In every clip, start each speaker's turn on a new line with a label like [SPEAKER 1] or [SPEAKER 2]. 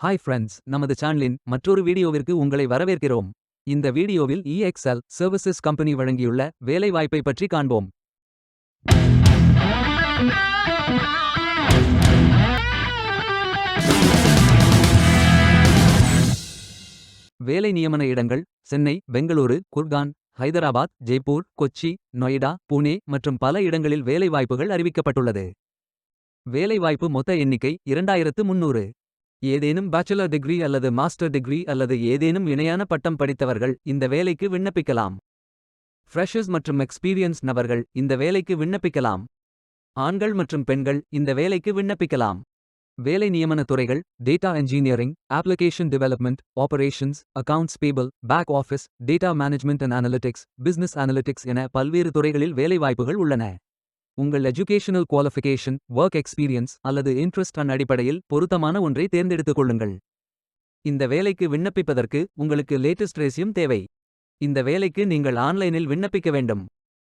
[SPEAKER 1] Hi friends, நமது சேனலின் மற்றொரு வீடியோவிற்கு உங்களை வரவேற்கிறோம். இந்த வீடியோவில் EXL சர்வீசஸ் கம்பெனி வழங்கியுள்ள வேலைவாய்ப்பை பற்றி காண்போம். வேலை நியமன இடங்கள் சென்னை, பெங்களூரு, குர்கான், ஹைதராபாத், ஜெய்ப்பூர், கொச்சி, நொய்டா, புனே மற்றும் பல இடங்களில் வேலைவாய்ப்புகள் அறிவிக்கப்பட்டுள்ளது. வேலைவாய்ப்பு மொத்த எண்ணிக்கை 2300. ஏதேனும் பேச்சுலர் டிகிரி அல்லது மாஸ்டர் டிகிரி அல்லது ஏதேனும் இணையான பட்டம் படித்தவர்கள் இந்த வேலைக்கு விண்ணப்பிக்கலாம். ஃப்ரெஷர்ஸ் மற்றும் எக்ஸ்பீரியன்ஸ் நபர்கள் இந்த வேலைக்கு விண்ணப்பிக்கலாம். ஆண்கள் மற்றும் பெண்கள் இந்த வேலைக்கு விண்ணப்பிக்கலாம். வேலை நியமன துறைகள் data engineering, application development, operations, accounts payable, back office, data management and analytics, business analytics என பல்வேறு துறைகளில் வேலைவாய்ப்புகள் உள்ளன. உங்கள் எஜுகேஷனல் குவாலிஃபிகேஷன், ஒர்க் எக்ஸ்பீரியன்ஸ் அல்லது இன்ட்ரெஸ்ட் அடிப்படையில் பொருத்தமான ஒன்றை தேர்ந்தெடுத்துக் கொள்ளுங்கள். இந்த வேலைக்கு விண்ணப்பிப்பதற்கு உங்களுக்கு லேட்டஸ்ட் ரெஸ்யூம் தேவை. இந்த வேலைக்கு நீங்கள் ஆன்லைனில் விண்ணப்பிக்க வேண்டும்.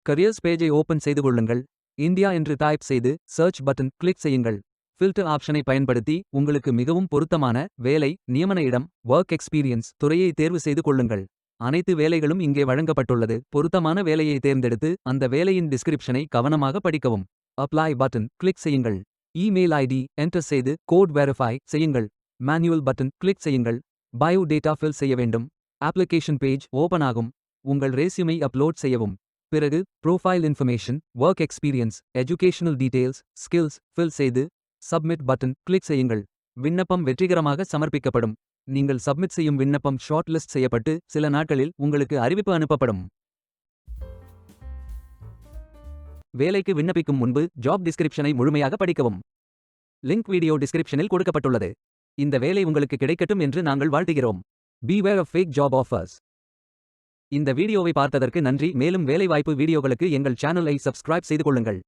[SPEAKER 1] கரியர்ஸ் பேஜை ஓபன் செய்து கொள்ளுங்கள். இந்தியா என்று டைப் செய்து சர்ச் பட்டன் கிளிக் செய்யுங்கள். ஃபில்டர் ஆப்ஷனை பயன்படுத்தி உங்களுக்கு மிகவும் பொருத்தமான வேலை, நியமன இடம், ஒர்க் எக்ஸ்பீரியன்ஸ் துறையை தேர்வு செய்து கொள்ளுங்கள். அனைத்து வேலைகளும் இங்கே வழங்கப்பட்டுள்ளது. பொருத்தமான வேலையை தேர்ந்தெடுத்து அந்த வேலையின் டிஸ்கிரிப்ஷனை கவனமாக படிக்கவும். அப்ளை பட்டன் கிளிக் செய்யுங்கள். இமெயில் ஐடி என்டர் செய்து கோட் வெரிஃபை செய்யுங்கள். மேனுவல் பட்டன் கிளிக் செய்யுங்கள். பயோ டேட்டா ஃபில் செய்ய வேண்டும். அப்ளிகேஷன் பேஜ் ஓபன் ஆகும். உங்கள் ரெஸ்யூமை அப்லோட் செய்யவும். பிறகு profile information, work experience, educational details, skills fill செய்து சப்மிட் பட்டன் கிளிக் செய்யுங்கள். விண்ணப்பம் வெற்றிகரமாக சமர்ப்பிக்கப்படும். நீங்கள் சப்மிட் செய்யும் விண்ணப்பம் ஷார்ட் லிஸ்ட் செய்யப்பட்டு சில நாட்களில் உங்களுக்கு அறிவிப்பு அனுப்பப்படும். வேலைக்கு விண்ணப்பிக்கும் முன்பு ஜாப் டிஸ்கிரிப்ஷனை முழுமையாக படிக்கவும். லிங்க் வீடியோ டிஸ்கிரிப்ஷனில் கொடுக்கப்பட்டுள்ளது. இந்த வேலை உங்களுக்கு கிடைக்கட்டும் என்று நாங்கள் வாழ்த்துகிறோம். Beware of fake job offers. இந்த வீடியோவை பார்த்ததற்கு நன்றி. மேலும் வேலைவாய்ப்பு வீடியோகளுக்கு எங்கள் சேனலை சப்ஸ்கிரைப் செய்து கொள்ளுங்கள்.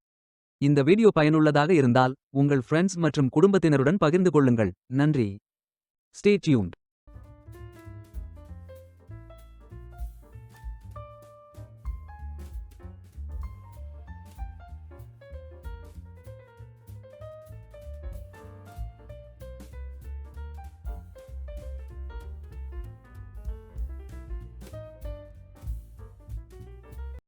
[SPEAKER 1] இந்த வீடியோ பயனுள்ளதாக இருந்தால் உங்கள் ஃப்ரெண்ட்ஸ் மற்றும் குடும்பத்தினருடன் பகிர்ந்து கொள்ளுங்கள். நன்றி. Stay tuned.